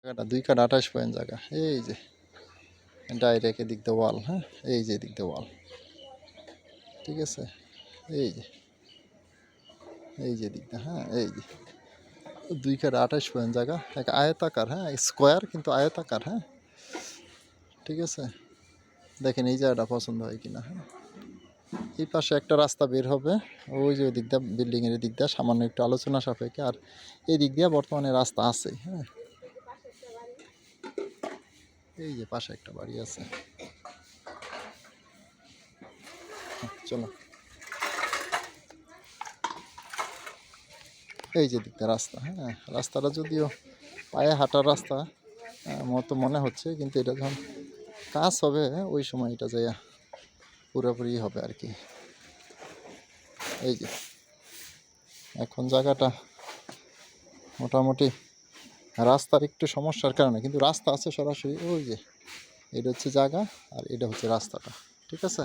জায়গাটা 2 কাঠ 28 পয়েন্ট জায়গা। এই যে ডাইরেক্ট এদিক দিয়ে ওয়াল, হ্যাঁ এই যে এদিক দিয়ে ওয়াল, ঠিক আছে। এই যে এদিক দিয়ে, হ্যাঁ এই যে 2 কাঠ 28 পয়েন্ট জায়গা, এক আয়তাকার, হ্যাঁ স্কোয়ার কিন্তু আয়তাকার, হ্যাঁ ঠিক আছে। দেখেন এই জায়গাটা পছন্দ হয় কিনা। হ্যাঁ এই পাশে একটা রাস্তা বের হবে, ওই যে ওই দিক দিয়ে বিল্ডিংয়ের দিক দিয়ে সামান্য একটু আলোচনা সাপেক্ষে, আর এই দিক দিয়ে বর্তমানে রাস্তা আছে। হ্যাঁ এই যে পাশে একটা বাড়ি আছে, চলো এই যে দিকটা রাস্তা। হ্যাঁ রাস্তাটা যদিও পায়ে হাঁটার রাস্তা মতো মনে হচ্ছে, কিন্তু এটা যখন কাজ হবে ওই সময় এটা যাইয়া পুরোপুরি হবে আর কি। এই যে এখন জায়গাটা মোটামুটি রাস্তার একটু সমস্যার কারণে, কিন্তু রাস্তা আছে সরাসরি, ওই যে এটা হচ্ছে জায়গা আর এটা হচ্ছে রাস্তাটা, ঠিক আছে।